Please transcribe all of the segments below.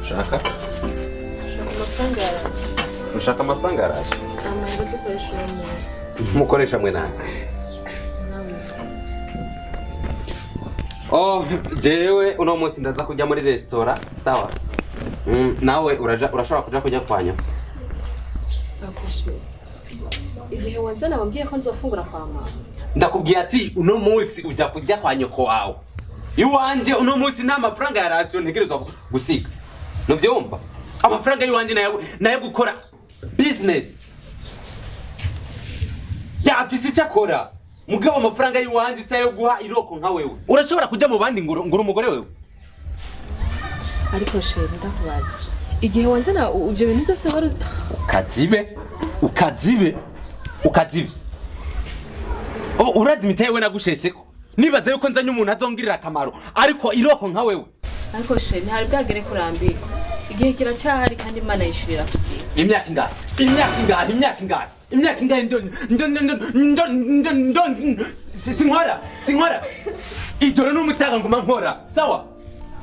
Ushaka? Ushaka amafaranga araje? Mukoresha mwe nani? Oh, jewe uno munsi ndaza kujya muri restaurant, sawa? Nawe urashobora kuja kujya kwanya? Igihe wanzana wambwiye ko nzofungura kwa mama. Ndakubwiye ati uno munsi uja kujya kwa nyoko wawe. Iwanje uno munsi nta mafaranga ya ration ntegerezwa gusiga. Nuvyumva? Amafaranga yiwanje nayo gukora business. Yafise cyakora. Mugabo amafaranga yiwanje sayo guha iroko nka wewe. Urashobora kujya mu bandi ngoro umugore wewe. Ariko sheri ndakubaza. Igihe wanzana uje bintu byose wari ukazibe. Oh, uradimita yewe nagushesheko. Nibaza yuko nzanye umuntu azongirira akamaro, ariko iroko nka wewe. Ariko sheri ntari bwagere kurambika. Igihe kiracyahari kandi Imana yishurira kugira. Imyaka ingahe sinkora. Ijoro n'umutaga nguma nkora, sawa?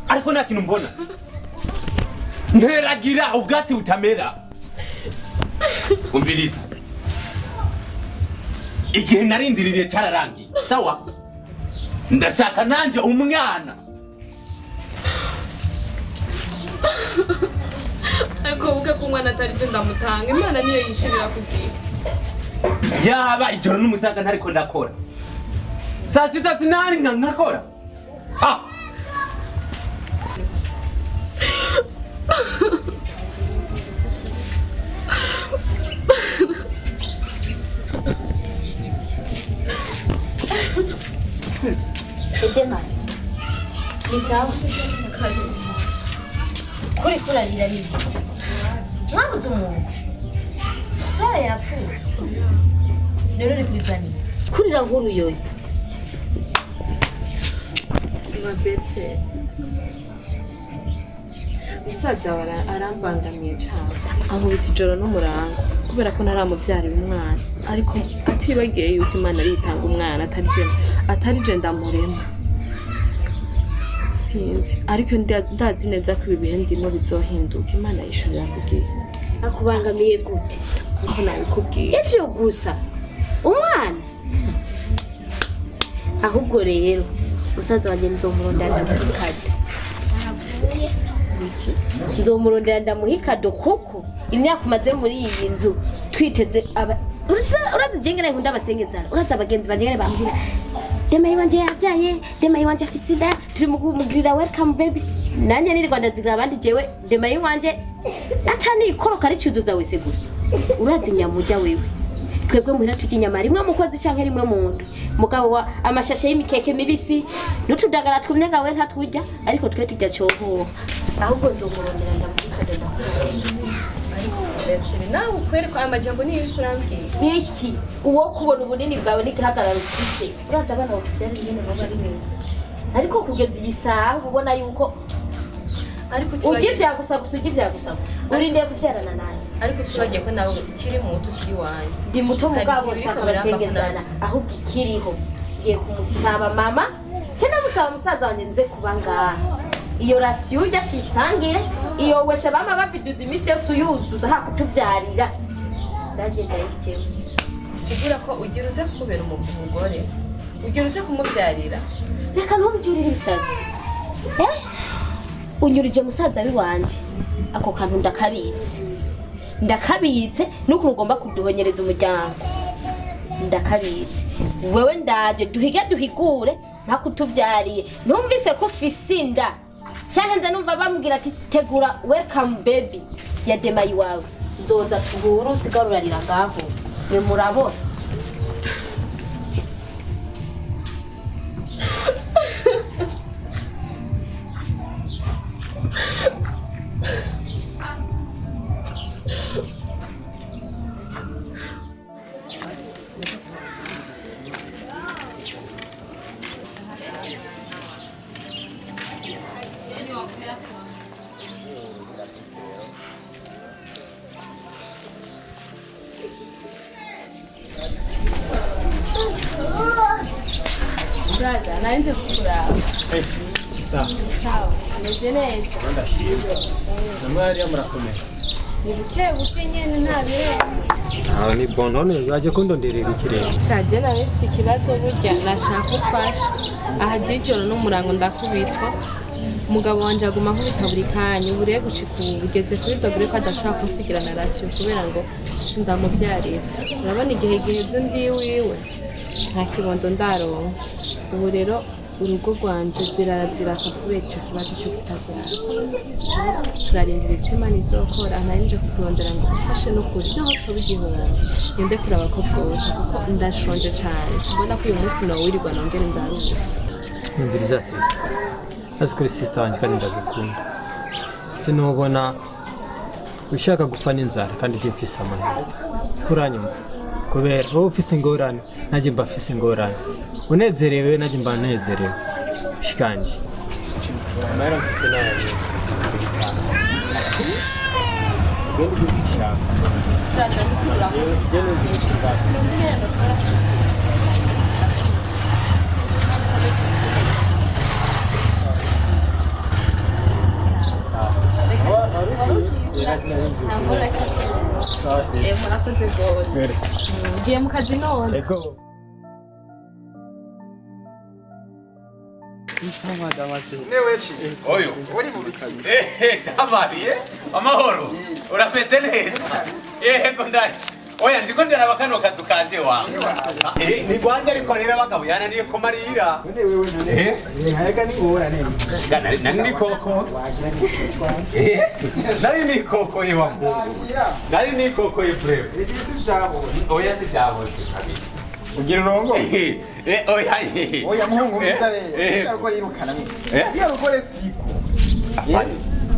Ariko nta kintu mbona. Nteragira ubwatsi utamera. Umviriza. Igihe narindiririye cyararangiye, sawa? Ndashaka nanje umwana. Ariko uvuga ko umwana atari je ndamutanga, Imana niyo yishirira kugira. Yaba ijoro n'umutaga ntariko ndakora. Saa sita sinari nkakora. Edema. Nisawa. Kuri kurarira niki? Mwabuze umuntu. Sawa yapfuye. Rero rikuzani. Kurira nkuru yoyo. Mabese. Musaza arambangamiye cyane. Aho biti joro n'umurango kubera ko naramuvyara umwana. Ariko atibagiye yuko Imana aritanga umwana atari je ndamurema. Sinzi ariko ndazi neza ko ibihe ndimo bizohinduka Imana yishurira kugira. Akubangamiye gute? Uko nabikubwiye. Ivyo gusa. Umwana. Ahubwo rero musaza wanje nzomurondera ndamuhikado. Nzomurondera ndamuhikado kuko imyaka umaze muri iyi nzu twiteze urazi jengera nkunda abasengezana. Urazi abagenzi bagere bambira Demayi wanje yavyaye, Demayi wanje afisida, turi mugirira welcome baby. Nanye niri Rwanda zigira abandi jewe, Demayi wanje atani ikoroka ricuzuza wese gusa. Urazi nyamujya wewe. Twebwe muhira tukinyama rimwe mukozi canke rimwe mundu. Mugabo wa amashashe y'imikeke mibisi, n'utudagara twumye gawe ntatujya, ariko twe tujya cyoho. Ahubwo nzomurondera ndamukadenda. Bese nawe ukwereka amajambo niyo kurambwiye. Niki uwo kubona ubunini bwawe n'igihagararo ufise. Uraza abana bakubyara nyene baba ari meza. Ariko kugeza igisaha ubona yuko ariko ugivya gusa urinde kubyarana naye. Ariko kibagiye ko nawe kiri muto kiri wanje. Ndi muto mugabo shaka basengezana ahubwo ikiriho. Ngiye kumusaba mama. Cyane musaba musaza wanje nze kubanga. Iyo rasiyo ujya kwisangire iyo wese bama baviduza imisi yose uyuzuza hakutuvyarira. Ndagenda yijewe. Sigura ko ugiruze kubera umugore. Ugiruze kumuvyarira. Reka ntubyurire ibisazi. Unyurije musaza wiwanje. Ako kantu ndakabitse nuko ugomba kuduhonyereza umuryango. Ndakabitse wewe ndaje duhigure ntakutuvyariye numvise ko ufise inda cyahenze numva bamubwira ati tegura welcome baby ya demayi wawe nzoza tuhura usigarurarira ngaho mwe murabona Brother, nanje kukuraba. Sawa. Sawa. Meze neza. Ndashimye. Namwari amurakomeye. Ni buke nyene nta birenze. Ni bonone yaje kundonderera ikirere. Shaje nawe bifise ikibazo burya nashaka ufasha. Aha jijoro n'umurango ndakubitwa. Umugabo wanje aguma nkubita buri kanya buriye gushika ubu bigeze kuri dogere ko adashaka kusigira na ratio kubera ngo sindamuvyarira. Urabona igihe giheze ndi wiwe. Nta kibondo ndaronka. Ubu rero urugo rwanje ziraka kubera icyo kibazo cyo kutavyara. Turarindira ico Imana izokora nanje kukurondera ngo ufashe no kuri naho coba igihombo. Ngende kuraba ko bwoza kuko ndashonje cane. Simbona ko uyu munsi nowirirwa nongere ndaruhusa. Nimbiriza sister. Azikuri sister wanje kandi ndagukunda. Sinubona ushaka gufana inzara kandi mfise amahirwe. Kuranyumva. Kubera wowe ufise ingorane naje mba mfise ingorane. Unezerewe naje mba nezerewe. Shikanje. Mara mfise nawe. Gende kubishaka. Murakoze rwose. Ngiye mu kazi none. Oyo. Jamari, amahoro. Urapete neza. Yego ndari. Oya ndiko ndaraba kano kazu kanje wangu. Ni gwanje ariko rero bagabo yananiye kumarira. Hareka ni ngora nene. Nani ni koko. Nani ni koko ye wangu. Nani ni koko ye frere. Oya si jabo kabisa. Ugira urongo? Oya. Oya muhungu mutare. Ariko yirukana mwe. Iyo rukore siko.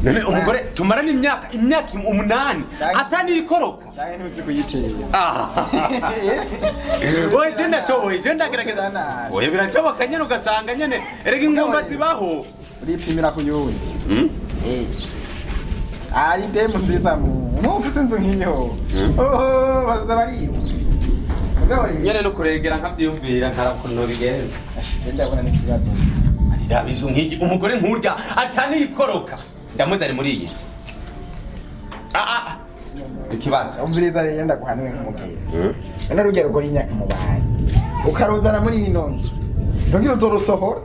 None umugore tumarana imyaka 8 atani ikoroka. Cyane ntuzi kuyitera. Oya jenda choboye jenda gerageza. Oya birashoboka nyene ugasanga nyene erega ingumba zibaho. Uripimira ku yundi. Ari demo nziza mu ufise inzu nk'inyo. Baza bari. Nyene no kuregera nkavyumvira nkarakuno bigenze. Ndabona n'ikibazo. Ari inzu nk'iki umugore nkurya atani ikoroka. Ndamuzane muri iyi. Ikibanza. Umviriza rero ndaguhanwe nk'umubyeyi. Ana rugero ko inyaka mubaye. Ukaruzana muri ino nzu. Ngira uzorusohora.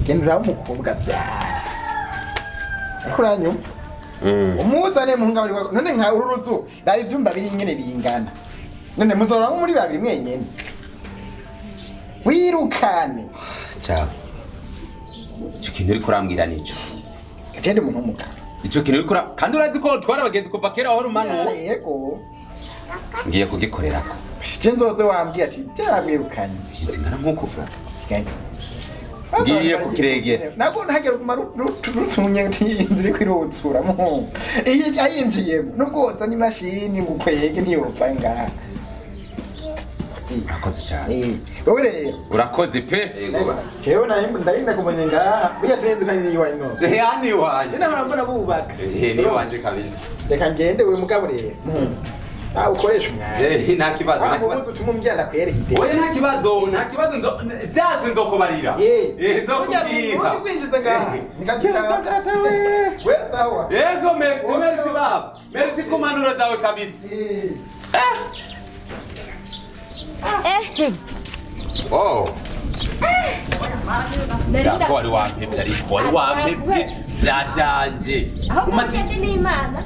Gendera umukobwa byara. Kuranyumva. Umuzane mu ngabari wako. None nka ururuzu daba ivyumba biri nyene bingana. None muzora muri babiri mwenyene. Wirukane. Ciao. Ikintu uri kurambwira nico. Agende umuntu w'umugabo. Ico kintu uri kura kandi urazi ko twara abagenzi kuva kera aho rumano. Yego. Ngiye kugikorerako. Je nzoze wambwiye ati byarabwirukanye. Inzingana nkuko uvuga. Gende. Ngiye kukiregera. Nako ntagera kumara rutunye inzira kwirutsura mu. Iyi ayinjiyemo nubwo ni machine ngukwege ntiyopfa ngaha. Urakoze cyane. Wowe rero urakoze pe. Jewe ndarinda kumenya ngaha burya sinzi kandi ni wanyino. Yani wanje. Nahora mbona bubaka. Ni wanje kabisa. Reka ngende we mugabo rero. Ukoresha umwanya. Nta kibazo. Nta tumumbyara nakwereke. Oya nta kibazo byazi nzokubarira. Nzokubwira. Kwinjiza ngaha. Nikatika. We sawa. Yego merci baba. Merci kumanura zawe kabisa. Oh. Nako wali wampevye ariko wali wampevye byadanje. Umaze n'Imana.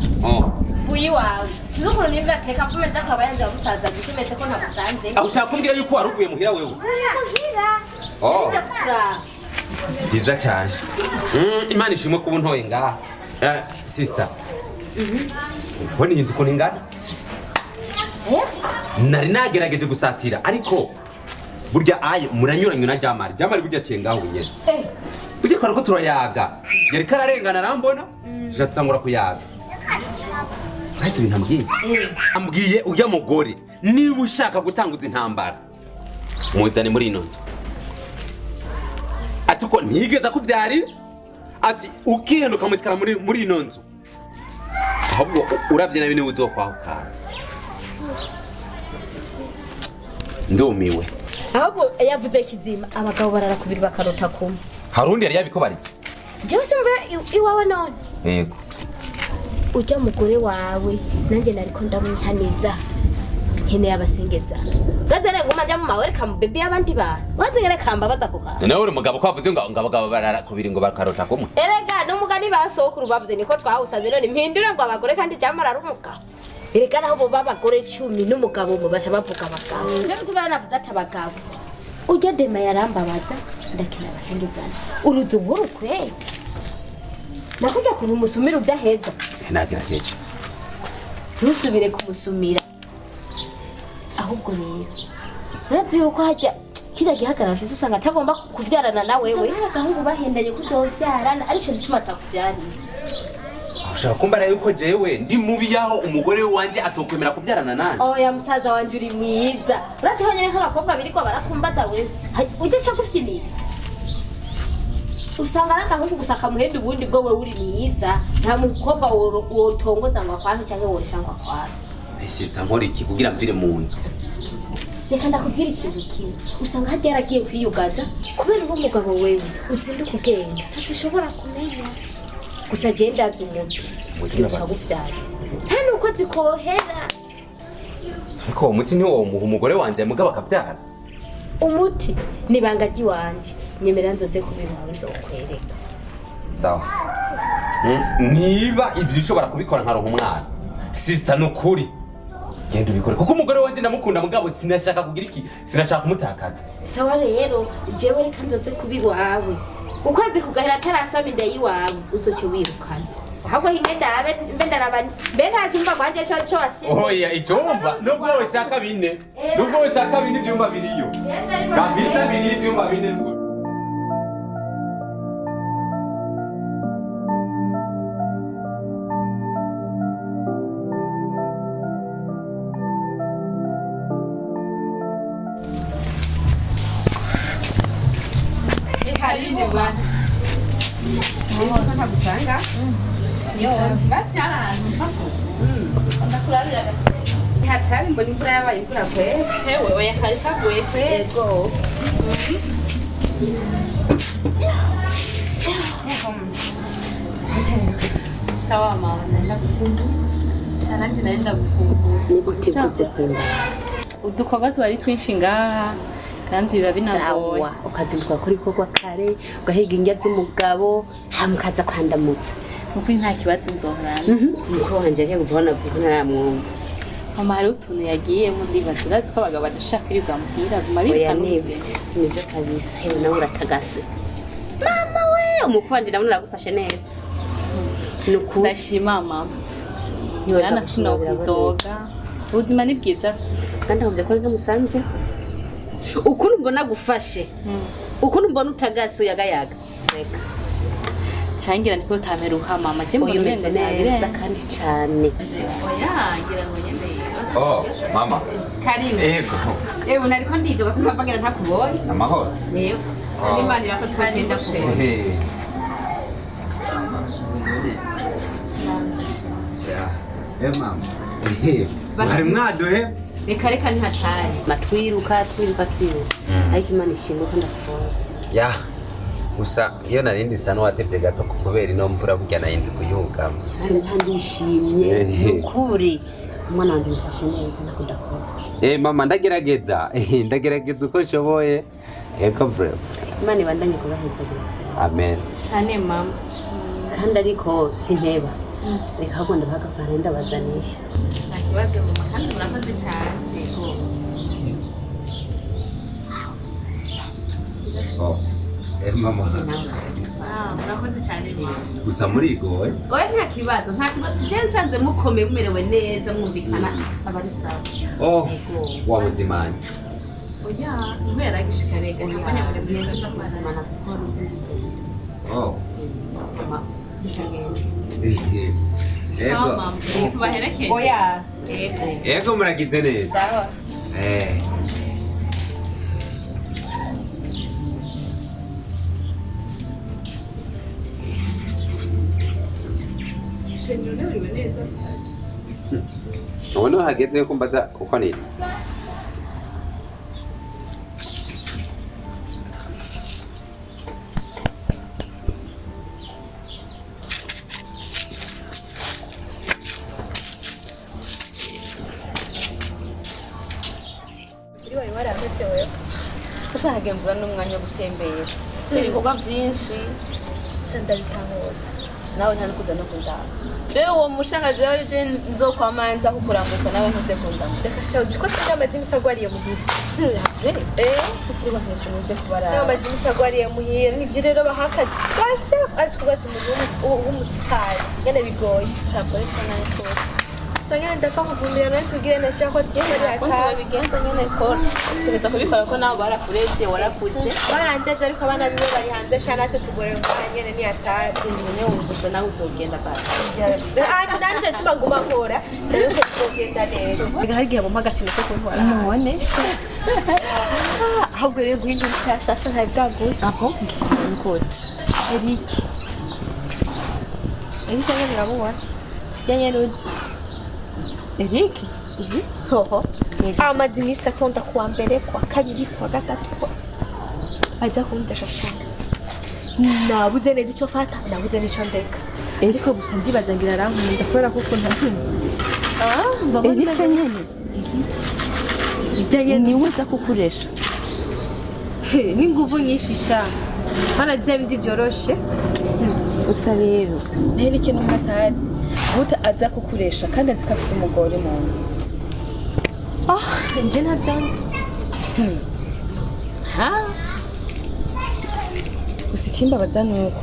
Uyi wawe. Sizukuru nimba ateka mfume ndakaba yanje abusaza gute bimeze ko ntabusanze aho ushaka kumbwira yuko wari uvuye muhira wewe muhira oh ndakura byiza cyane imana ishimwe kuba ntoye ngaha sister ubona iyi nzu ukuntu ingana nari nagerageje gusatira ariko burya ayo muranyuranye na jamari burya aciye ngaho nyene burya ko turayaga yari kararengana arambona turatangura kuyaga ahetse ibintu ambwiye ujya mugore niba ushaka gutanguza intambara muzane muri ino nzu ati ko ntigeze akubyarira ati ukihenduka musikara muri ino nzu ahubwo urabye nabi niwe uzokwahukana ndumiwe ahubwo yavuze kizima abagabo barara kubiri bakarota kumwe harundi yari yabikobari jewe simva iwawe none yego ujya mugore wawe nanjye nariko ndamwitaniza hene yabasengeza razere ngoma jya mu welcome baby y'abandi bantu wazengere kamba baza kuka nawe uri mugabo kwavuze ngo abagabo barara kubiri ngo bakarota kumwe erega no mugani basokuru bavuze niko twawusaze none mpindura ngo abagore kandi jamara ari umugabo erega naho bo babagore 10 n'umugabo mu basha bavuga abagabo je kubana navuze ati abagabo ujya dema yarambabaza ndakina basengezana uruzu nkuru kwe nakuja kumusumira udaheza nagerageje ntusubire kumusumira ahubwo rero urazi yuko hajya kida gihagarara afise usanga atagomba kuvyarana na wewe agahungu bahendanye kuzovyarana arico bituma atakuvyarira ushaka kumbara yuko jewe ndi mubi yaho umugore wanje atokwemera kuvyarana nani oya musaza wanje uri mwiza urazi honyene nk'abakobwa biriko barakumbaza wewe uje cyo gufyinira usanga n'agahungu gusa kamuhenda ubundi bwo wewe uri mwiza nta mukobwa wotongoza ngo akwanke cyangwa woresha ngo akwanke sister nkora iki kugira mvire mu nzu reka ndakubwira ikintu kimwe usanga hajya yaragiye kwiyugaza kubera uwo mugabo wewe utsinduka ubwenge ntacyo ushobora kumenya gusa je ndazi umuti ucaguvyara nta nuko zikohera ariko uwo muti niwo muha umugore wanje mugabo akavyara umuti nibanga ry'iwanje nyemera nzoze kubibona nzokwereka sawa niba ivyo ushobora kubikora nkaronka umwana sister nukuri genda ubikore kuko umugore wanje ndamukunda mugabo sinashaka kugira iki sinashaka kumutakaza sawa rero jewe reka nzoze kubiwawe ukwezi kugahera atarasaba inda yiwawe uzoce wirukana ahubwo hinge ndabe mbe ndarabani mbe nta cyumba kwanje cyo washize oya icyumba nubwo washaka bine nubwo washaka bine ibyumba biriyo kabisa bine ibyumba bine Karine bwana. Niko ntakagusanga. Yo, basi ahantu mpako. Ndakurarira. Hatari mbona imvura yabaye imvura kwe. Hewe oya kari kaguye kwe. Yego. Sawa mama, naenda kukumbu. Sana naenda kukumbu. Nikutikutse Udukorwa twari twinshi ngaha. Kandi biba binagoye ukazinduka kuri kogwa kare ugahiga indya z'umugabo hamukaza kwandamutsa nuko nta kibazo nzongana nuko wanje rero ubona vuga naramwumva mama hari utuntu yagiyemo ndibaza urazi ko abagabo badashaka iribwa muhira guma bikanivyo nivyo kabisa hewe nawe uratagase mama we umukwandi nawe uragufashe neza nuko ndashima mama yana sinokudoga ubuzima ni bwiza kandi ahubwo ko ari musanze ukuntu mbona gufashe ukuntu mbona utagase uyagayaga reka changira ndiko tameruha mama je mbona umeze neza kandi cyane oya ngira ngo nyene oh mama Karine yego nariko ndidoga ko mpabagira ntakubonye amahoro yego n'imana yako twagenda kure mama bari mwadohe reka ni hatari matwiruka ariko imana ishimwe ko ndakubona ya gusa iyo narindi sano watevye gato kubera ino mvura burya nayinzi kuyugama ndishimye nukuri umwana wanjye mufashe neza nakunda kubona mama ndagerageza uko nshoboye yego bro imana ibandanye kubaheza amen cyane mama kandi ariko sinteba reka ahubwo ndabagafana ndabazaniye nta kibazo mama kandi murakoze cyane Oh. Mama. murakoze cyane rero Gusa murigoye. oya nta kibazo je nsanze mukomeye mumerewe neza mwumvikana abari sawa Oh. Wa muzimani. oya kubera gishikane gashikanya muri bwiza kuzimana gukora Oh. mama sawa mama tubaherekeje oya Ego muragize neza. sawa Ubu hageze ko mbaza uko niri. uriwe warahetse wewe ushaka gembura n'umwanya wo gutembera ibikorwa byinshi ndabitahura nawe nta nukuza no kundaba rero uwo mushaka jewe je nzokwamanza kukuramutsa nawe ntuze kundaba reka shaho uzi ko singa amaze imisagwariye muhira kuko nk'ejo nze kubara nawe amaze imisagwariye muhira nibyo rero bahakazi base azi kuba w'umusazi nyene bigoye shakore sana ko usanga ndapfa kuvumira nawe tubwire nashaka ko tugenda ari ko akazi bigenze nyene ko tegeza kubikora ko nawe barakureze warakuze barandeze ariko abana biwe bari hanze sha natwe tugore ngo nyene ni atari nyene wumvise nawe uzogenda basi nanje tuma nguma nkora rero ko tugenda neza biga hari gihe mu magashimo ko kunkora none ahubwo rero guhindura ishashasha nta bwaguye aho ngikora Eric nyene ngamubona yanyeruzi Eric hoho amaze iminsi atonda kuwa mbere kuwa kabiri kuwa gatatu ajya kundesha shanga nabuze neza icyo fata nabuze n'icyo ndeka ariko gusa ndibaza ngira arankunda kubera kuko ntabyumva Eric nyene ni uza kukuresha n'inguvu nyinshi sha hana bya bindi byoroshe usa rero Eric n'umutari gute aza kukuresha kandi azi ko afise umugore mu nzu nje ntabyanze ha gusa ikimbabaza ni uko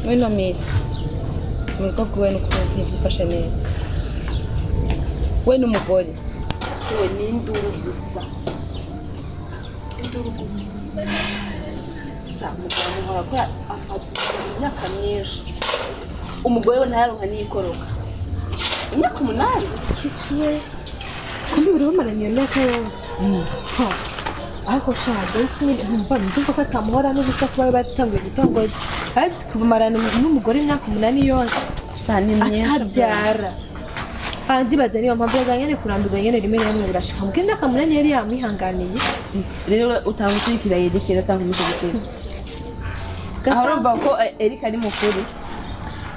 we no misi urugo rwiwe n'uko ntibyifashe neza we n'umugore we n'induru gusa mugabo muhora ko amaze imyaka myinshi umugore we ntayaronka n'ikoroka imyaka 8 kisuye kumbe buri bamaranye iyo myaka yose ariko shaje nsimva ndumva ko atamuhora no gusa kuba batangiye gutongoza azi kumarana n'umugore imyaka 8 yose cyane myinshi atabyara kandi baza niyo mpamvu yazanye kurambirwa nyene rimwe rimwe birashika mu imyaka 8 yari yamwihanganiye rero utangushikira yedekera tangumushyigikira aho urumva ko Eric ari mukuru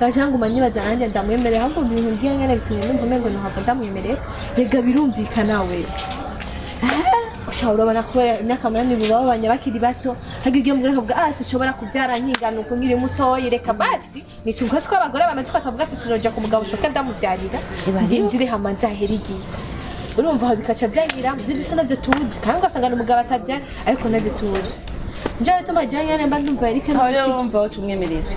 gashanga umanyibaza nanjye ndamwemerera ahubwo ibintu ngiye nyene bitumye numva umengo ntabwo ndamwemerera rega birumvikana we ushobora urabona kubera imyaka 8 bibabanye bakiri bato hagiye mugore akavuga sishobora kubyara nkingana uko nkiri mutoyi reka basi nicunga ko abagore bamaze ko atavuga ati sinoja ku mugabo shoka ndamubyarira ngindire hamanza herigiye urumva aho bikaca byangira mu byo dusa nabyo tuzi kandi ugasanga umugabo atabyara ariko nabyo tuzi njyewe tumajyanye nemba ndumva Eric aho rero urumva wo tumwemerera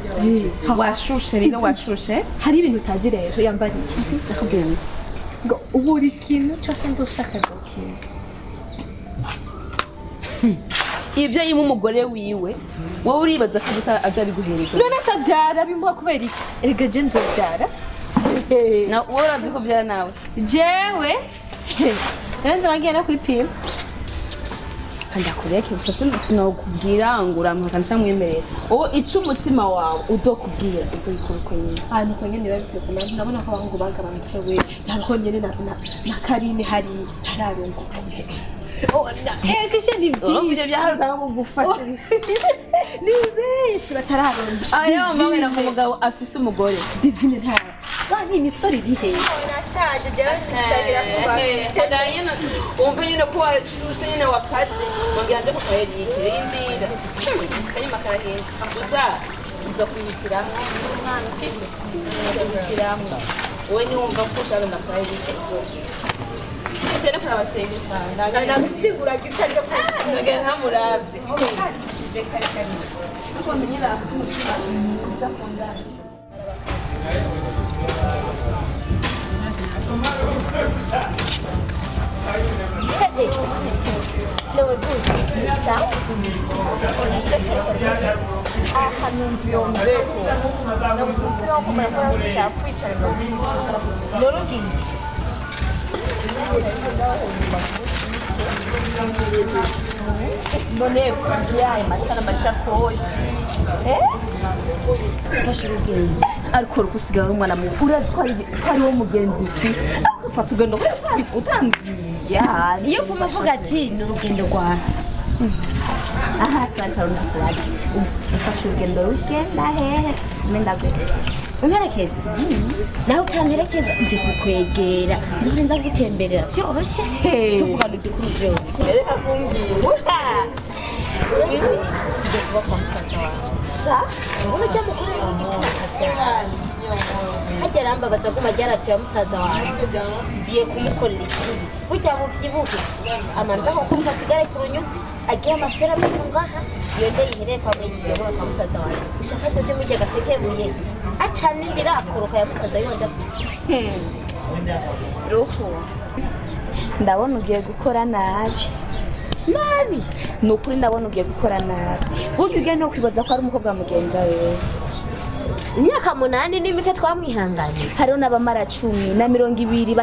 washushe rero washushe hari ibintu utazi rero yambariye nakubwiye ngo uburi kintu cyose nzoshaka gukina ibyo yima umugore wiwe wowe uribaza ko azabiguhereza none atabyara bimuha kubera iki erega je nzobyara na wowe urazi ko byara nawe jewe nzi bagiye no kwipima kandi akureke gusa sinokubwira ngo uramuhakana cyangwa umwemerere wowe ica umutima wawe uzokubwira uzobikora uko nyine ahantu ko nyine babikwiye kumenya ndabona ko abahungu bagabanutse we naho nyine na Karine hariya ntararunguka kishe ni byinshi byaharutaga mu gufata ni benshi batararonda ayo mbabwira ko umugabo afise umugore divine ntara ni imisore iri hehe nashaje jewe nishagira kuba nyine umva nyine ko washushe nyine wakaze nongera nje kukaheriye irindira kanyuma karahinda gusa uza kuyihitiramo umwana ufite kuyihitiramo wowe niwumva ko ushaka ndakaheriye tena kuna basengesha ndaga namutsigura gitari cyo ntamuravye None yaye masana mashakoshi fasha urugendo ariko rukusigara umwana mu urazi ko ari wo mugenzi ufite fata ugendo utambwiye iyo vuma vuga ati ni urugendo rwawe aha santa rukubazi fasha urugendo rugenda hehe mendagwe umperekeza naho utamperekeza nje kukwegera nzuri nza gutemberera byoroshye tuvugana udukuru byoroshye reka kumbwira sije kuba kwa musaza wawe sa urujya mukuru w'igikaka hajya arambabaza ko majyarasi ya musaza wanjye ngiye kumukorera ikibi burya buvyibuhe amanza ko kumva sigare ku runyuti agira amafera ngaha yonde yihereye kwa mwenyine kwa musaza wanjye ushaka cyo mujya gasekebuye atani ndirakoroka ya musaza yonje afise roho ndabona ugiye gukora nabi ni ukuri ndabona ugiye gukora nabi burya ugiye no kwibaza ko ari umukobwa mugenza wewe imyaka 8 n'imike twamwihanganye hariho n'abamara 10 na 20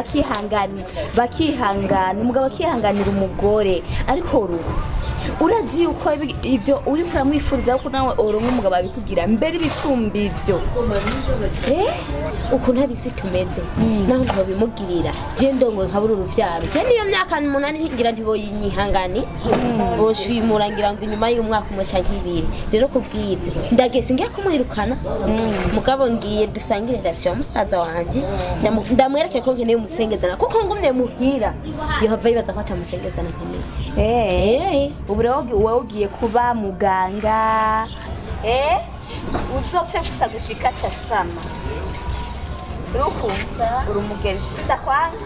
bakihangana umugabo akihanganira umugore ariko uruhu urazi yuko ivyo uri kuramwifuriza ko nawe oronka umugabo abikugira mbere bisumba ivyo uko ntabisi tumeze naho ndo bimugirira je ndongo nkabura uruvyaro je niyo myaka 8 ngira ntibo yinyihangani boshimura ngira ngo inyuma y'umwaka umwe canke ibiri rero kubw'ivyo ndagese ngiye kumwirukana mugabo ngiye dusangire relation musaza wanje ndamwereke ko nkeneye umusengezana kuko ngumye muhira yo hava yibaza ko atamusengezana nkeneye ubu ugiye kuba muganga uzopfe gusa gushika ca sama rukunza uri umugenzi sindakwanga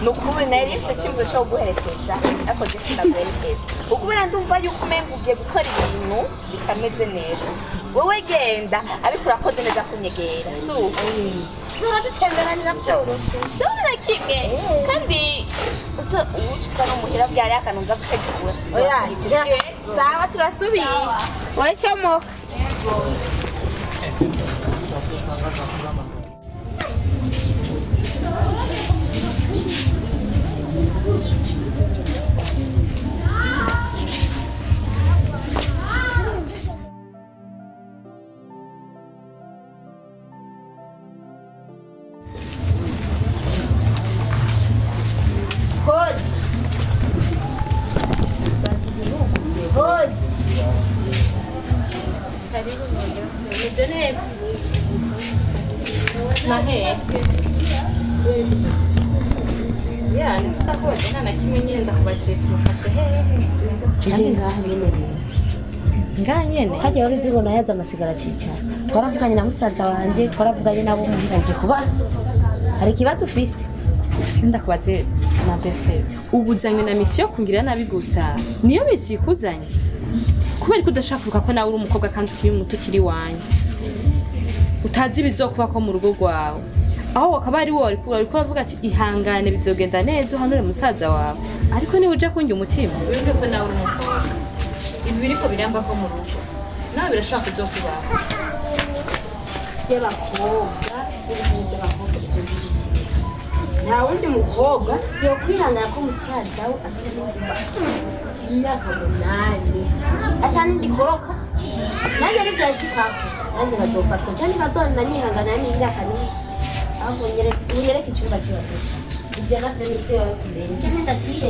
nukuri nari se kimwe cyo guherekeza ariko je sindaguherekeza ukubera ndumva yuko umenga ugiye gukora ibintu bikameze neza wowe genda ariko urakoze neza kunyegera sura dutemberanira byoroshye sura kimwe kandi ucuza no muhira byari akanunza gutegura oya sawa turasubiye wowe chomoka nganyene hajya wari uzi ngo nayaza amasigara cicara twaravuganye na musaza wanje twaravuganye nabo muhiraje kuba hari kibazo ufise ndakubaze na bese ubuzanywe na mission kungira nabi gusa niyo misi ikuzanye kubera ko udashaka ko nawe uri umukobwa kandi ukiri muto ukiri wanye utazi bizokuba ko mu rugo rwawe aho wakaba ari wowe ariko uravuga ati ihangane bizogenda neza uhanure musaza wawe ariko niwe uje kunjya umutima wibuke ko nawe uri umukobwa ibi biriko biramba ko mu rugo nawe birashaka kuzokubaho by'abakobwa ibintu by'abakobwa nta wundi mukobwa yo kwihangana ko musaza we afite imyaka 8 atani ndikoroka nanjye ari byashikako nanjye bazofatwa cyane bazona nihangana n'imyaka ni aho nyereka icyumba cy'abasha ibyo navyo ni byo kumenya cyane ndaciye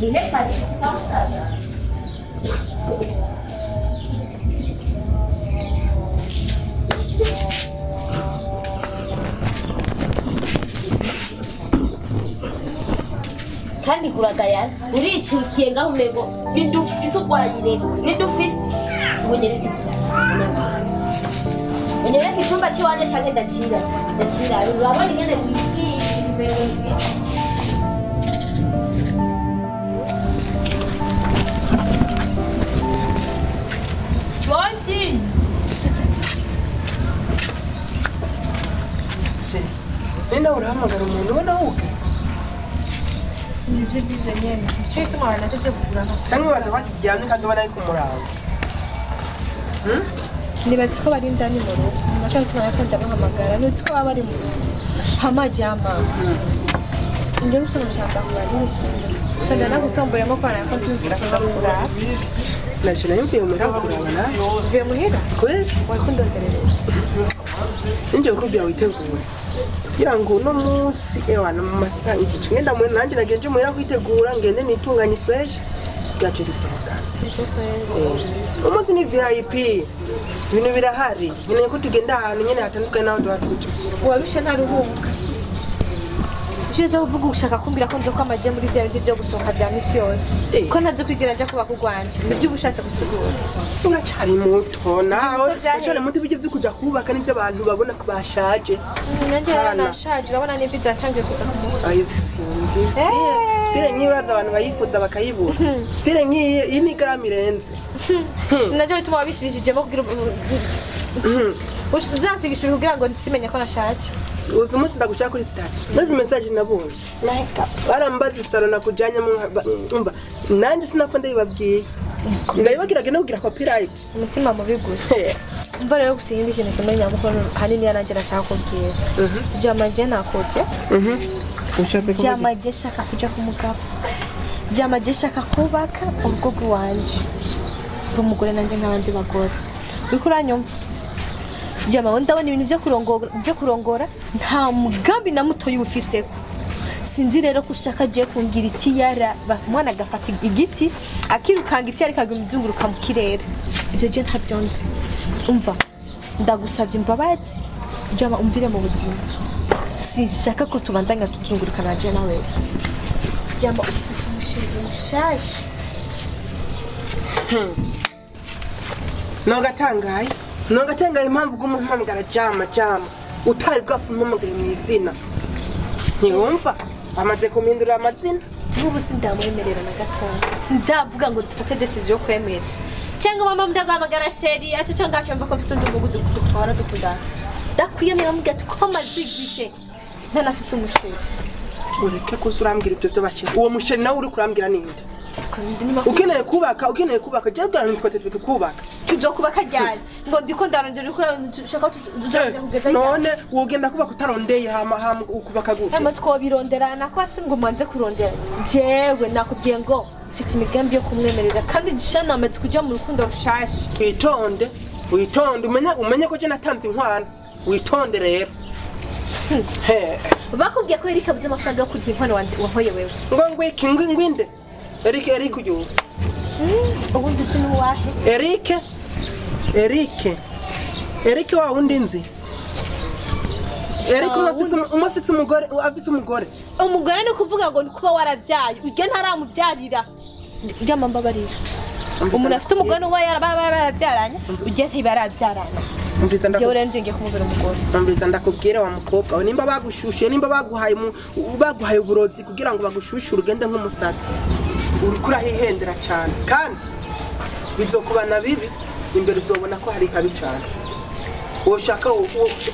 ni heka n'isipasaza kandi kuragaya urikirukiye ngaho umego nidufise urwayire nidufise unyereke gusa unyereke icyumba cy'iwanjye cyangwa ndakira urabona ingene wigiye ibintu nawe urahamagara umuntu ubona wuke nibyo byiza nyene cyo ituma abantu ateze kugura amaso cyangwa baza baryamye kandi ubona ari ku murango nibazi ko bari indani mu rugo nashaka gutuma yakunda bahamagara nuzi ko baba bari mu hamajyama njye gusa nashaka kubara gusa ndanagutomboremo ko nakoze nzira kuza kurara nashina yumviye muhira kuraba nawe uvuye muhira kweli wakundonderera ninjye kukubwira witegure kugira ngo uno munsi ewana mu masaha igice ngenda mwe nanjye nagenje muhira kwitegura ngende nitunganye fresh gace dusohokana umunsi ni VIP ibintu birahari nyine ko tugenda ahantu nyine hatandukanye n'aho duhatuje wabishe ntaruhuka uje uvuga ushaka kumbira ko nzo kwamaje muri bya bindi byo gusohoka bya misi yose ko nazo kwigira nje kuba kugwanje nibyo ubushatse gusigura uracyari muto nawe uracyari muto ibyo byo kujya kubaka n'ibyo abantu babona ko bashaje nanjye narashaje urabona n'ibyo byatangiye kuza kumuha ayizi singi sire nk'iraza abantu bayifuza bakayibura sire nk'iyi ni gram irenze najye bituma wabishirishijemo kugira uzansigisha kugira ngo nsimenye ko nashaje uzi umunsi ndagushaka kuri sitade maze message nabonye barambaza isaro nakujyanye umva nanjye sinafa ndayibabwiye ndayibagiraga no kugira copyright umutima mubi gusa mva rero gusa ikindi kintu kumenya ko hanini yanjye nashaka kubwira jamaje nakoze ushatse kuvuga jamaje shaka kuja kumugabo jamaje shaka kubaka urugo rwanje umugore nanjye nk'abandi bagore bikuranyumva jama ndabona ibintu byo kurongora nta mugambi na muto y'ubufiseko sinzi rero ko ushaka je kungira itiyara mwana agafata igiti akirukanga itiyara kaguma izunguruka mu kirere ibyo je ntabyonze umva ndagusavye imbabazi jama umvire mu buzima sinshaka ko tubandanya tuzunguruka naje nawe jama ufise umushinga mushasha Nogatangaye impamvu gumuntu mpamagara jama utari bwafu mpamagara mu izina ntiwumva bamaze kumindura amazina n'ubu sindamwemerera na gatoya sindavuga ngo dufate decision yo kwemera cyangwa mama mdagamagara sheri acho cyangwa ashamba ko mfite undi mugudu kutwara dukudana dakwiyemera mbwa tukoma zigishe ntanafise umusheri ureke kuzurambira ibyo byo bashye uwo musheri nawe uri kurambira ninde ukeneye kubaka jagara nitwate tukubaka tuzo kubaka ryari ngo ndiko ndarondera kuri ushaka tuzoje kugeza none wogenda kubaka utarondeye hama ukubaka gute ama twobironderana ko asi ngo manze kurondera jewe nakubwiye ngo mfite imigambi yo kumwemerera kandi gishana amaze kujya mu rukundo rushashe witonde umenye ko je natanze inkwano witonde rero bakubwiye ko Erika buze amafaranga yo kurya inkwano wahoye wewe ngo ngwinde Eric uyu ubundi tsi nuwahe Eric wa undi nzi Eric umafise umugore ni kuvuga ngo kuba warabyaye ujye ntaramubyarira ryama mbabarira umuntu afite umugore uba yarabyaranye ujye ntibarabyarana umbiza ndakubwira ngiye kumubera umugore umbiza ndakubwira wa mukobwa nimba bagushushiye nimba baguhaye uburozi kugira ngo bagushushe urugende nk'umusasi uri kurahihendera cyane kandi bizokubana bibi imbere uzobona ko hari habi cyane woshaka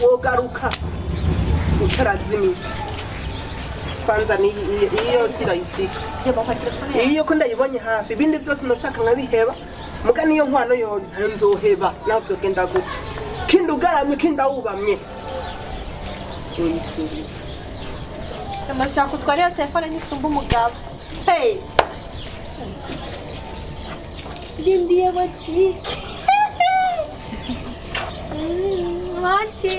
wogaruka utarazimira kwanza ni iyo sindayisika iyo ko ndayibonye hafi ibindi byose ndashaka nkabiheba muga niyo nkwano yo nzoheba naho byogenda gute kindi ugaramye kindi awubamye zoyisubiza amashaka utwariye telefone nyisumba umugabo hey Dindiye bati Mati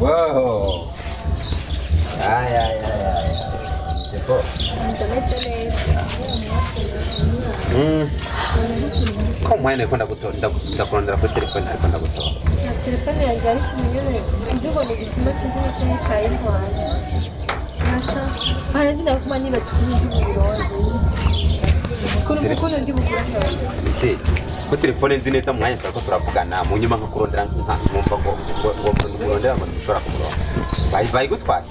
Wow. C'est beau. Como kwenda ndakurondera kuri telefone ariko ndagutora. Telefone yanjye ari kunyene ndibone gisuma sinzi n'icyo cyayi ntwanye. Nasha kandi nakuma niba tukuri ndi bukura. Se ko telefone nzi neza mwanya twako turavugana mu nyuma nkakurondera nkumva ngo murondera ngo dushora kumurongo. Bye gutwara.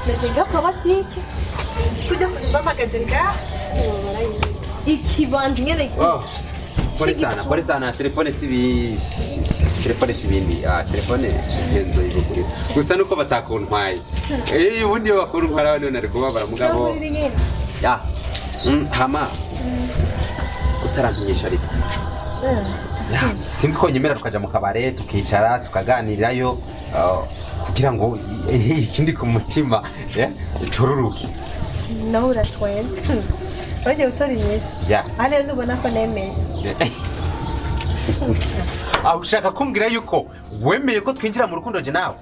Najenga kwa batike. Kuja kunibamba kajenga. ikibanza nyene Pole sana telefone sibindi telefone yenzo ibukuri gusa nuko batakuntwaye ubundi bakuntwara none ari kubabara mugabo hama utarantunyisha ariko sinzi ko nyemera tukaja mu kabare tukicara tukaganirirayo kugira ngo ikindi ku mutima cururuke naho uratwenze oje utori nyinshi ale nubona ko nemeye ushaka kumbwira yuko wemeye ko twinjira mu rukundo je nawe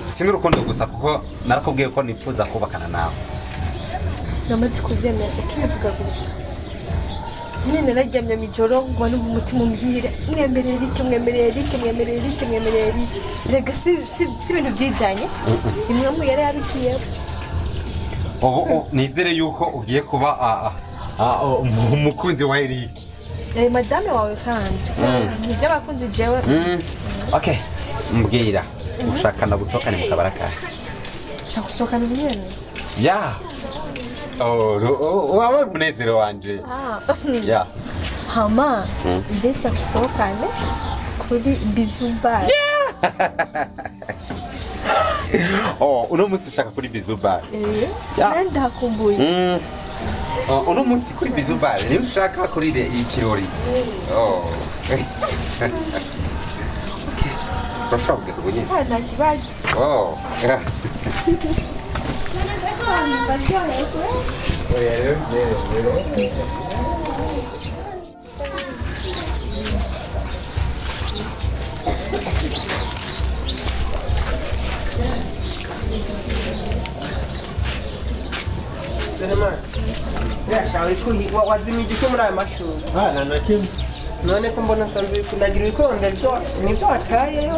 sinu rukundo gusa kuko narakubwiye ko nipfuza kubakana nawe namaze kuvyemera ukivuga gusa nyine naryamye mijoro ngo numva umutima umbwira mwemerera iki rega si ibintu byizanye imwe mu yari yabikiye nizere yuko ugiye kuba umukunzi wa Eric madame wawe kandi nibyo abakunzi jewe okay mbwira ushaka na gusohokana mu kabara kawe gusohokana nyine wawe munezero wanje hama njye nshaka gusohokana kuri bizubar uno munsi ushaka kuri bizubar nandi hakumbuye uno munsi kuri bizubar niba ushaka kuri ikirori turashobora kugenda ubu nyine nta kibazo wazimije muri aya mashuri nakimwe none ko mbona nsanzwe kunagira ibikonde nibyo watayeyo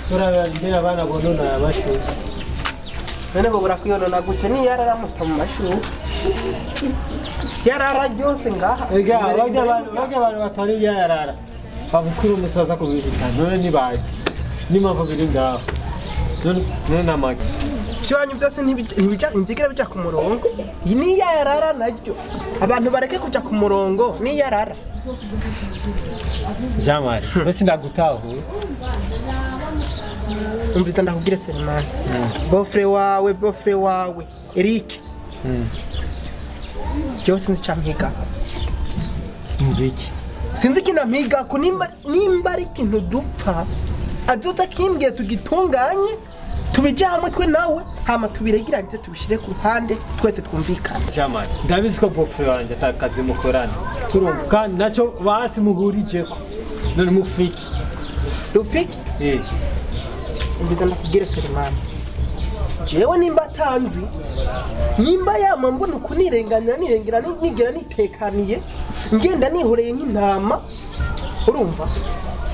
turabandira abana bonona aya mashuri none bo burakuyonona gute niyararamuta mu mashuri yarara ryose ngaha bajya abantu batari yarara babukuru umusaza kubirita none nibaje n'impamvu biri ngaho none namage byanyu byose ntibigira bija ku murongo iyi ni yarara naryo abantu bareke kuja ku murongo ni yarara jamari bose ndagutahuye umvita ndakubwire Selemani bofre wawe Eric Joe sinzi champiga mbiki sinzi kina miga ko nimba ari ikintu dupfa azoza kimbwiye tugitunganye tubijya hamwe twe nawe hama tubiregiranize tubishire ku ruhande twese twumvikana jamari ndabizi ko bofre wanjye atakazi mukorana kurumva kandi naco basi muhurijeko none mufiki Rufiki umvita ndakubwire Selemani jewe nimba tanzi nimba yama mbona ukunirenganira nigera nitekaniye ngenda nihoreye nk'intama urumva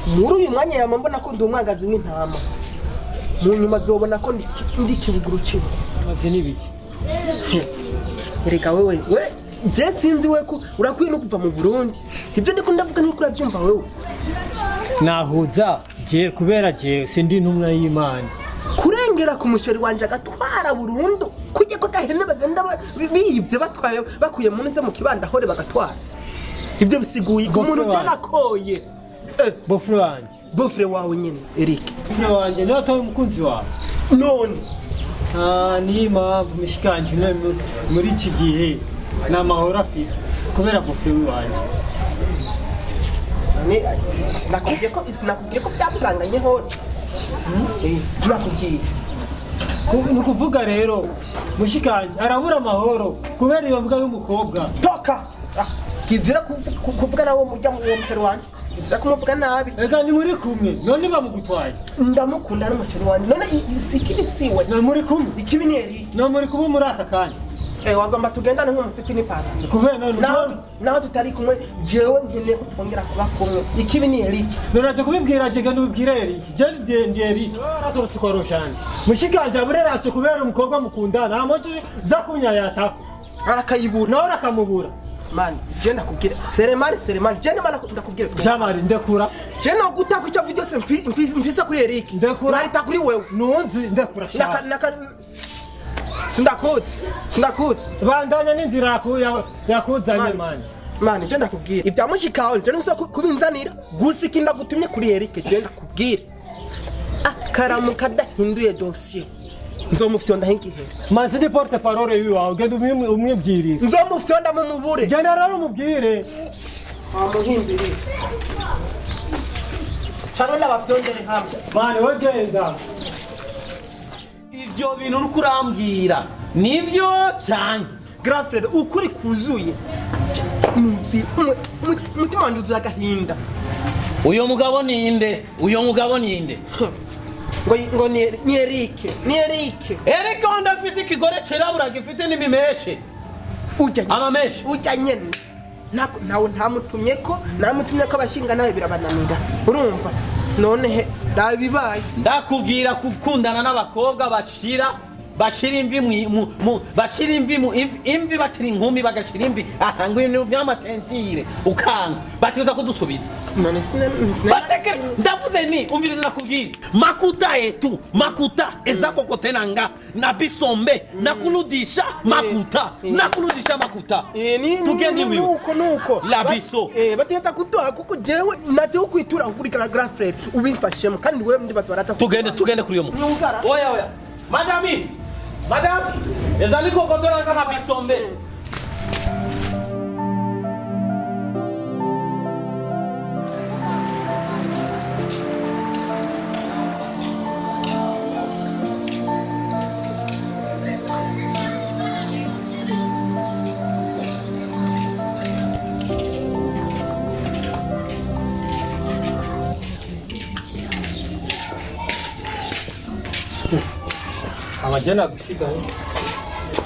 muri uyu mwanya yama mbona ko ndi umwagazi w'intama mu nyuma zobona ko ndi kibuguru cyo mavye nibiki erega wewe je sinzi we ko urakwiye no kuva mu Burundi ivyo ndiko ndavuga ni kuri avyumva wewe nahuza je kubera je sindi ntumwa y'Imana kurengera ku mushori wanje agatwara burundu kujye ko gahene bagenda biyivye batwaye bakuye mu nze mu kibanda hore bagatwara ivyo bisiguye umuntu byanakoye bofre wawe nyine Eric bofre wanje niyo atawe umukunzi wawe none ni impamvu mishikanje muri iki gihe n'amahoro afise kubera bofre wanje sinakubwiye ko byapuranganye hose sinakubwiye ni ukuvuga rero mushikanje arabura amahoro kubera iyo mvuga y'umukobwa toka kizira kuvuga nawe mujya mu mutero wanje kizira kumuvuga nabi ega ni muri kumwe none bamugutwaye ndamukunda n'umutero wanje none isikiri siwe na muri kumwe ikibi ni Eric na muri kumwe muri aka kanya wagomba tugendane nk'umusipi n'ipata kubera none naho tutari kumwe jewe nkeneye ko twongera kuba kumwe ikibi ni Eric none kubibwira je genda ubwire Eric je ndi Eric aratorose kwa Roshandi mushikanje abureraso kubera umukobwa mukundana amoje za kunyayatako arakayibura nawe akamubura man je ndakubwira Selemani je ndakubwira jamari ndekura je no gutaka icyo byose mfise kuri Eric ndekura nahita kuri wewe nunzi ndekura Sindakutse. bandanya n'inzira yakuzanye mani je ndakubwira ibya mushikawe je nusa kubinzanira gusa ikinda gutumye kuri Eric je ndakubwira akaramu kadahinduye dossier nzomufite ndahingihera manzi di porte parole yiwawe genda umwibwirire nzomufite ndamumubure genda rero umubwire amuhimbiri cyangwa ndabafyondere hamwe mani we genda ivyo bintu nuko urambwira nivyo cyane grafred ukuri kuzuye umutima wanjye uzuye agahinda uyo mugabo ninde ngo ni Eric Eric onda afise ikigore cirabura gifite n'imimeshe amameshe ujya nyene nawe ntamutumye ko abashinga nawe birabananira urumva none he dabibaye ndakubwira gukundana n'abakobwa bashira imvi batiri inkumi bagashira imvi ngo ibintu by'amatentire ukanga batiza kudusubiza none batekere ndavuze ni umviriza nakubwira makuta ezako kotenanga na bisombe nakunudisha makuta tugende wiwe nuko labiso bateza kuduha kuko jewe naje ukwitura kurikana Grafred ubimfashemo kandi wewe ndibaza baraza tugende kuri yo mu oya madame ezali kokotora kama bisombe amajana gusigaye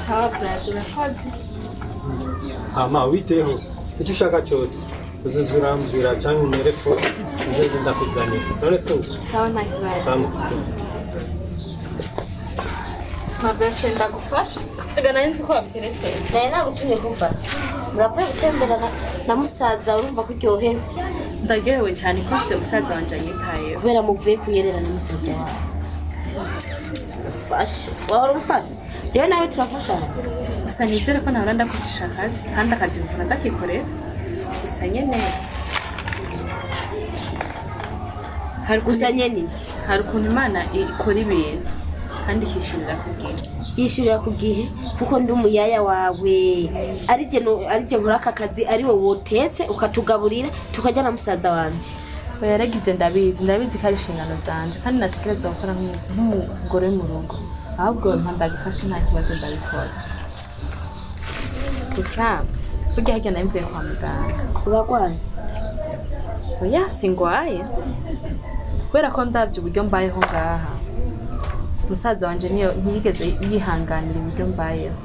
sawa brad urakoze ama witeho icyo ushaka cyose uzuza urambwira cyangwa umere ko uzoze ndakuzanira none se sawa nta kibazo samusike mabese ndagufasha nari nzi ko wabiteretse naye nagutumye kumfasha muravuye gutemberana na musaza urumva kuryohewe ndaryohewe cyane kose musaza wanje anyitayeho kubera muvuye kuyerera na musaza wawe wahora umufasha jewe nawe turafashana gusa nizere ko nahora ndakucisha akazi kandi akazi nkora ndakikorera gusa nyene hari ukuntu Imana ikora ibintu kandi yishyurira ku gihe kuko ndi umuyaya wawe ari je nkora aka kazi ari wowe wotetse ukatugaburira tukajya na musaza wanje yarega ibyo ndabizi ko ari inshingano zanje kandi natekereza gukora nk'umugore mu rugo ahubwo ndagufasha nta kibazo ndabikora gusa burya hirya nayo mvuye kwa muganga urarwaye oya singwaye kubera ko ndabyo uburyo mbayeho ngaha musaza wanje ntiyigeze yihanganira uburyo mbayeho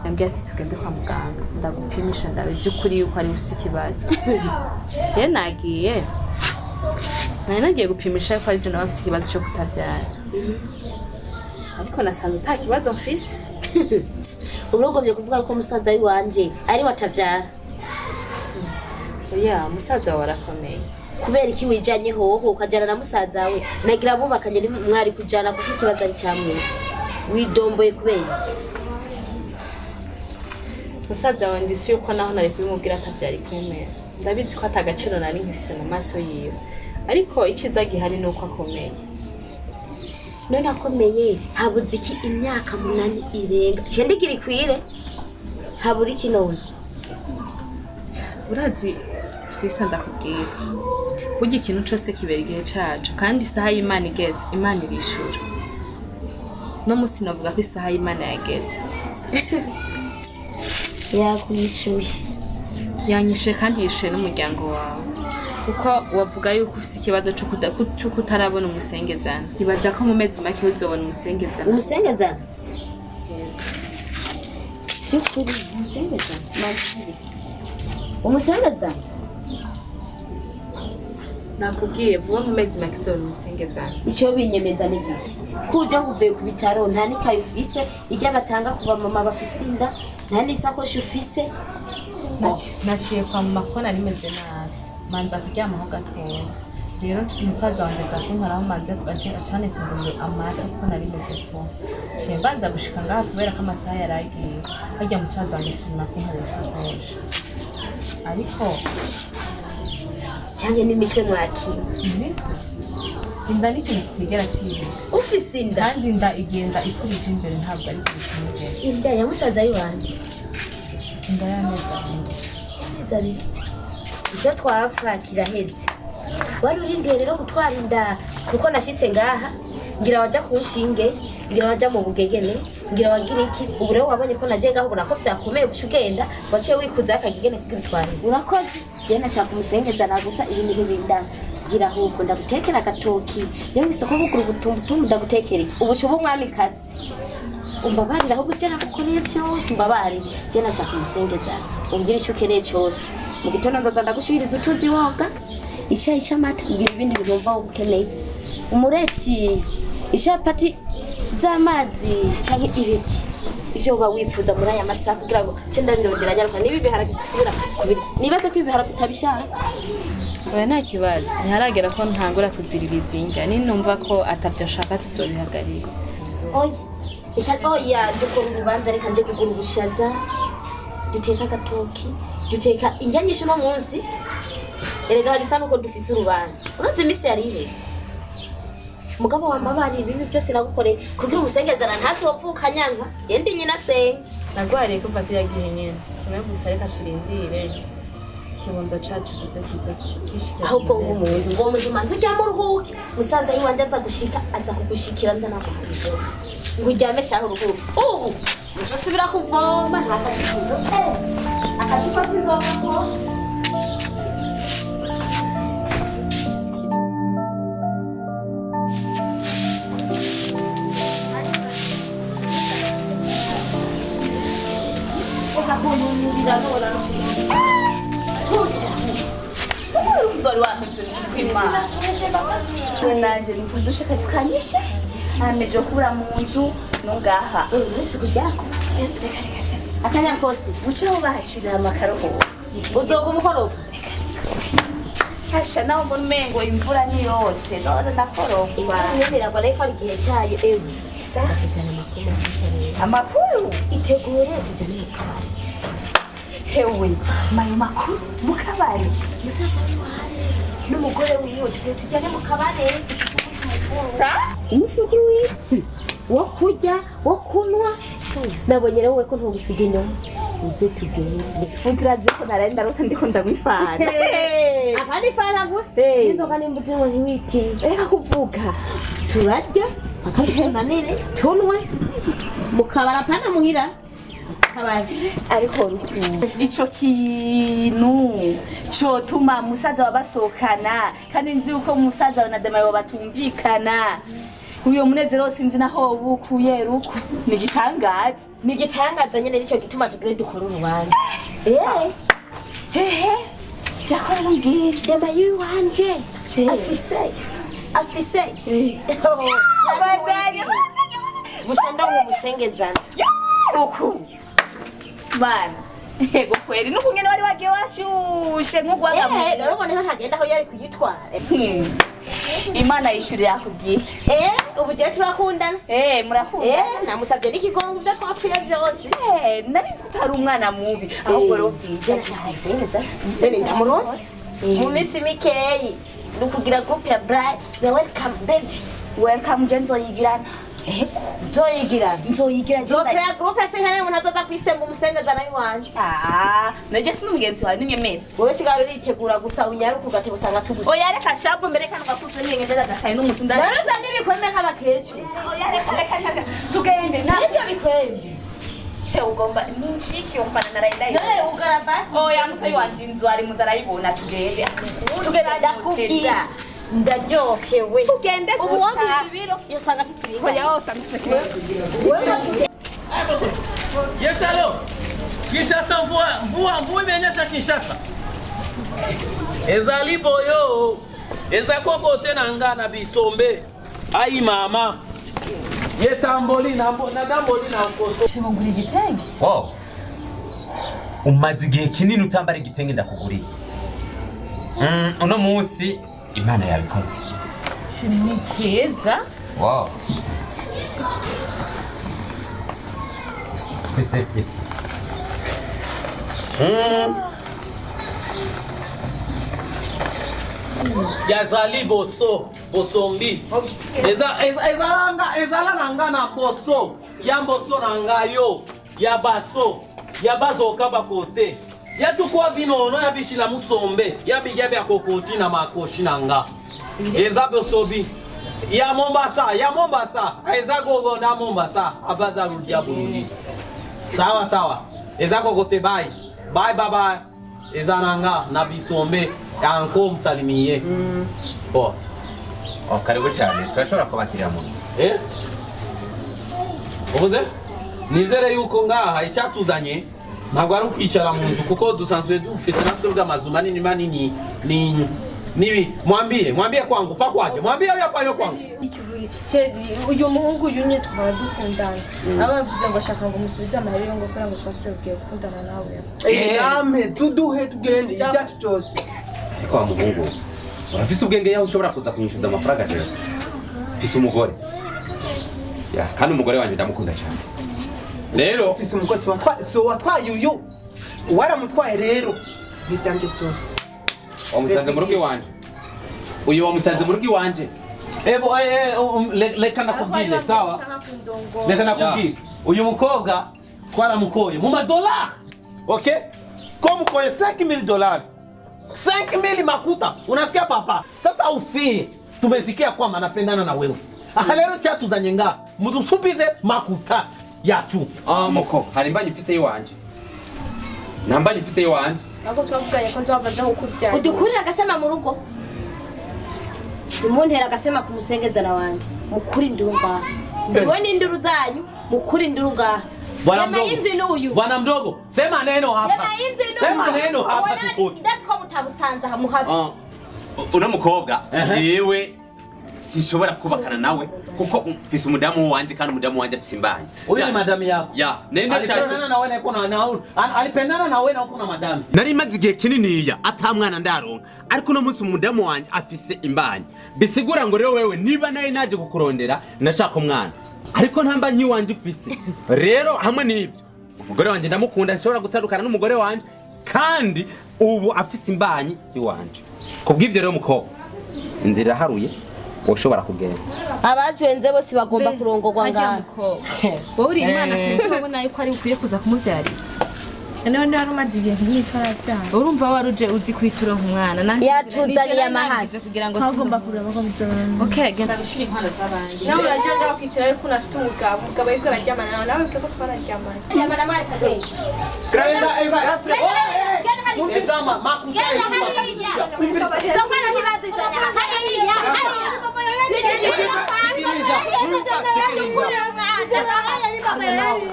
yambwiye ati tugende kwa muganga ndagupimisha ndabe by'ukuri yuko ari ufise ikibazo rero nagiye gupimisha yuko ari je nawe afise ikibazo cyo kutavyara ariko nasanze nta kibazo mfise urogomye kuvuga ko musaza wanje ari watavyara oya musaza warakomeye kubera iki wijanye hoho ukajana na musaza we nagira bubakanye mwari kujana kuko ikibazo ari cyamwese widomboye kubera musaza wanje si yuko naho nari kubimubwira atavyari kwemera ndabizi ko atagaciro nari nkifise mu maso yiwe ariko ikiza gihari nuko akomeye none akomeye habuze iki imyaka 8 irenga cyendigiri kwire haburi iki none urazi sister ndakubwira burya ikintu cyose kibera igihe cacu kandi isaha y'Imana igeze Imana irishura no musi navuga ko isaha y'Imana yageze yakwishuye yanyishuye kandi yishuye n'umuryango wawe kuko wavuga yuko ufise ikibazo cyo kutarabona umusengezana nibaza ko mu mezi make uzobona umusengezana cyukuri umusengezana nakubwiye vuba mu mezi make uzobona umusengezana icyo binyemeza n'igiki kujya kuvuye ku bitaro nta nikaye ufise ijya batanga kuva mama bafise inda nta nisakoshi ufise naciye kwa mama ko nari meze nabi manza kuryamaho gatoya rero umusaza wanjye aza kunkaraho maze acane kugurira amata kuko nari meze fo ciye mbanza gushika ngaha kubera ko amasaha yaragiye harya musaza wanjye sina kunkorera isakoshi ariko cyane n'imitwe mwakira inda ni ikintu kitigera cibisha ufise inda kandi inda igenda ikurije imbere ntabwo ari kubishimira inda ya musaza ari wanje inda y'amezi abiri icyo twapfa kiraheze wari urindiye rero gutwara inda kuko nashitse ngaha ngira waja ku nshinge ngira waja mu bugegene ngira wagira iki ubu rero wabonye ko nagiye ngaho ubona ko vyakomeye guca ugenda waciye wikuza akagegene kugitwara urakoze je nashaka umusengeza nagusa ibintu bibindana gira ahubwo ndagutekera agatoki yo mwisoko bugura ubutumbutumbu ndagutekera ubushubu mwamikazi umbabarira ahubwo ivyo nagukoreye byose umbabarire je nashaka umusengeza umbwira icyo ukeneye cyose mu gitondo nzoza ndagushyiriza utuzi woga icyayi cy'amata mbwira ibindi bintu wumva ukeneye umureti ishapati z'amazi cyangwa ibiki ivyo uba wifuza muri aya masaha kugira ngo cyo ndabirondera nyaruka niba ibiharage sisubira kubiri nibaze ko ibiharage utabishaka oya nta kibazo ntiharagera ko ntangura kuziririza indya ninumva ko atavyo ashaka tuzobihagarira oya dukora urubanza reka nje kugura ubushaza duteka agatoki duteka indya nyinshi uno munsi erega bisa nuko dufise urubanza uranze iminsi yari iheze mugabo wambabari ibintu byose nagukoreye kugira umusengezana ntazopfuka nyanka gende nyina senga nagwariye kuva kiragihe nyene kimwe gusa reka turindire kibondo cacu kiza kishikira ahubwo umuntu ngo umuntu manzi ujya mu ruhuke musanze yiwanje aza gushika aza kugushikira nza nakuhagije ngo ujyame shaho uruhuke ubu uzosubira kuvoma ntakagizo akacupa sinzoko nanje nikundusha kazi kanyishe ameje kubura mu nzu nongaha wese kujya akanya kosi ucira ubashira amakaroho uzoga umukoropa hasha naho mbona umengo imvura ni yose none ndakoropa ngira ngo ariko ari gihe cyayo ewe isa amakuru itegure tujye mu kabari hewe mayo makuru mu kabari musaza wanje n'umugore wiwe tujyane mu kabari dufise umunsi mukuru sa umunsi mukuru wiwe wo kurya wo kunywa nabonye rero we ko ntugusiga inyuma uze tugende ugiraze ko narenda rota ndiko ndamwifana akandi fara gusa inzoga n'imbuzi ngo ntiwiti reka kuvuga turarya akatunanire tunwe mu kabara pana muhira kabari ariko ico kintu cyo tuma musaza wabasohokana kandi nzi uko musaza na dema yo batumvikana uyo munezero sinzi naho bukuye ruko ni gitangaza nyene nicyo gituma tugire dukora urubanza hehe jakora rumbwira dema yiwanje afise abadanye gushanda ngo musengezana ruku bana ego kweli nuko ngene wari wagiye washushe nk'ugwaga rero ubona ntagenda aho yari kuyitwara Imana yishuri yakubwiye ubu je turakundana murakundana namusabye n'ikigongo byo twapfuye byose narinzi utari umwana mubi ahubwo rero vyiza cyane mbere ndamuronse mu minsi mikeyi nukugira group ya Brian ya welcome baby welcome jenzo yigirana eko nzoyigira Zokrea group ese hane umuntu azaza kwisemba umusengezana wanje naje sinumugenzi wawe ninyemera wowe sigaro ritegura gusa unyaruka ugate usanga tugusa oya reka shapo mbere kana gakuze nyengendera gakaye n'umuntu ndari rero zandi bikwembe nk'abakecu oya reka tugende nivyo bikwembe he ugomba nchiki umfana na raida none ugara basi oya mtoyi wanje inzu ari muzarayibona tugende ndakubwira ndaryohewe tugende gusa ubu wambi ibiro yosanga afite ibintu oya wose amufite Yes, allo. Kinshasa mvua imenyesha Kinshasa. Ezali boyo. Eza koko tena ngana bisombe. Ai mama. Yetamboli na damboli na ukoso. shimugura igitenge umaze igihe kinini utambara igitenge ndakuguriye uno munsi Imana yabikoze. Ni keza. Wow. yazali bosombi ezala nanga na boso ya mboso nanga yo ya baso ya bazoka bakote ya tukwa binono ya bishila musombe ya bijya bya kokoti na makoshi nanga eza bosobi ya Mombasa eza gogo na Mombasa abaza rudia Burundi sawa eza kokote bye eza nanga na bisombe yanko msalimiye karibu cyane turashobora kubakirira mu nzu. ubuze nizere yuko ngaha icyatuzanye ntabwo ari ukwicara mu nzu kuko dusanzwe dufite natwe bw'amazu manini nibi mwambie kwangu pakwaje mwambie yapayo kwangu uyu muhungu yunye twara dukundana abavuze ngo ashaka ngo musubize amahera yo ngo kora ngo twasubire gukundana nawe Ame tuduhe tugende ijyacu cyose. Kwa muhungu urafise ubwenge yaho ushobora kuza kunyishuza amafaranga rero. Fise umugore. Ya kandi umugore wanje ndamukunda cyane. Rero Fise umukozi watwaye uyu waramutwaye rero n'ibyanje byose. wamusanze mu rugo iwanje. Uyu wamusanze mu rugo iwanje. Leka nakubwire sawa leka nakubwire uyu mukobwa twaramukoye mu madolari okay ko mukoye $5,000 $5,000 makuta unasikia papa sasa ufie tumezikia kwamba anapendana na wewe lero cyatuzanye nga mudusubize makuta yacu Muko hari mbanye mfise iwanje. Nambanye mfise iwanje. nako twavuganye ko nzabaza ukubyara udukurira agasema mu rugo umuntera agasema ku musengezana wanje mukuri ndurunga ndiwe n'induru zanyu mukuri ndurunga Bwana mdogo sema neno hapa tukote that's how mutabusanza hamuhabi Uno mukobwa jewe sinshobora kubakana nawe kuko mfise umudamu wanje kandi umudamu wanje afise imbanye. Uyu ni madami yako. Ya, nende alipendana na wewe na uko na alipendana na wewe na uko na madami. Nari maze igihe kininiya atamwana ndaronka ariko no munsi umudamu wanje afise imbanye. Bisigura ngo rero wewe niba naye naje kukurondera nashaka umwana. Ariko ntamba nyi wanje ufise. Rero hamwe n'ivyo umugore wanje ndamukunda nshobora gutandukana n'umugore wanje kandi ubu afise imbanye iwanje. Kubw'ivyo rero mukobwa inzira haruye ushobora kugenda. Abajenze bose bagomba kurongorwa ngaho. Wowe uri Imana kuko ubona yuko ari ukwiye kuza kumubyarira. none wari umaze igihe nk'itarabyara Urumva waruje uzi kwitura umwana nanjye yatuzaniye amahasi kugira ngo agomba kureba ko muzabana Okay, genda gushira inkwano z'abandi. nawe urajya ngaho kwicara ariko unafite umugabo ariko araryamana nawe nawe uko twararyamana yamana mari kagenda Ezama makuta zo mwana ntibazizanya hariya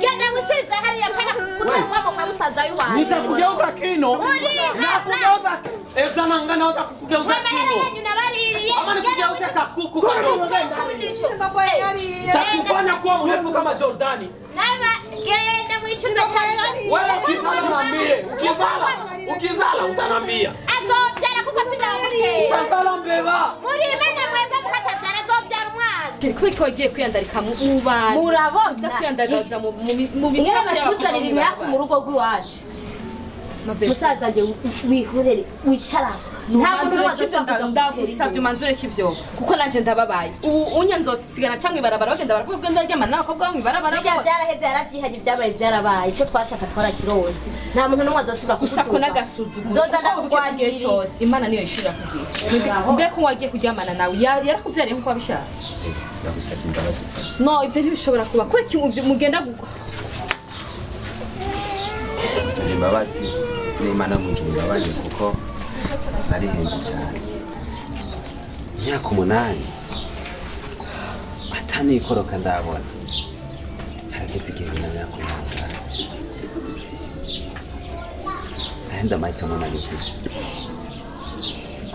genda mushirize hariya kana kuko kwa musaza yuwa nitakugeuza kino nakugeuza ezama ngana naweza kukugeuza kino ama nikugeuza kakuku takufanya kuwa mrefu kama Jordani genda mwishuze wala ukizala unambie ukizala utanambia azovyara kuko sinamuteye utazala mbeba muri mene mwebwe mukatavyara azovyara umwana Kwiko wagiye kwiyandarika mu bana. murabona Kwiyandarika mu ingene bicara batuzanira imyaku mu rugo rw'iwacu musaza nje wihorere wicara nta muntu wazosa ndagusabye umanzure k'ivyo kuko nanje ndababaye ubu unyanzosigana cyangwa ibarabara bagenda baravuga ngo ndaryamana n'abakobwa bamwe ibarabara bijya byaraheze yaravyihanye vyabaye vyarabaye ico twashaka twarakirose nta muntu n'umwe azosubira usako n'agasuzuguro nzoza ndakugwanira cyose Imana niyo ishira kugira mbe ko wagiye kuryamana nawe yarakuvyariye nkuko wabishaka Ndagusabye imbabazi. no ivyo ntibishobora kuba kweki mugenda Ndagusabye imbabazi n'Imana munje imbabazi kuko narihenze cyane. Imyaka 8 atanikoroka ndabona. Harageze igihe nawe yakwihangana. Ndahenda mahitamo nabifise.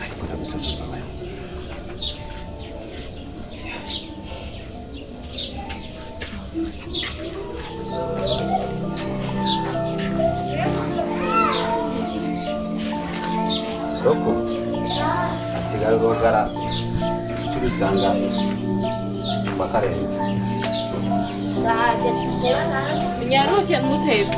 Ariko ndagusabye imbabazi. Roko. hasigara urugara turisanga bakarenze Ntabwo sijyewe ntabwo. Nyaruke ntutebe.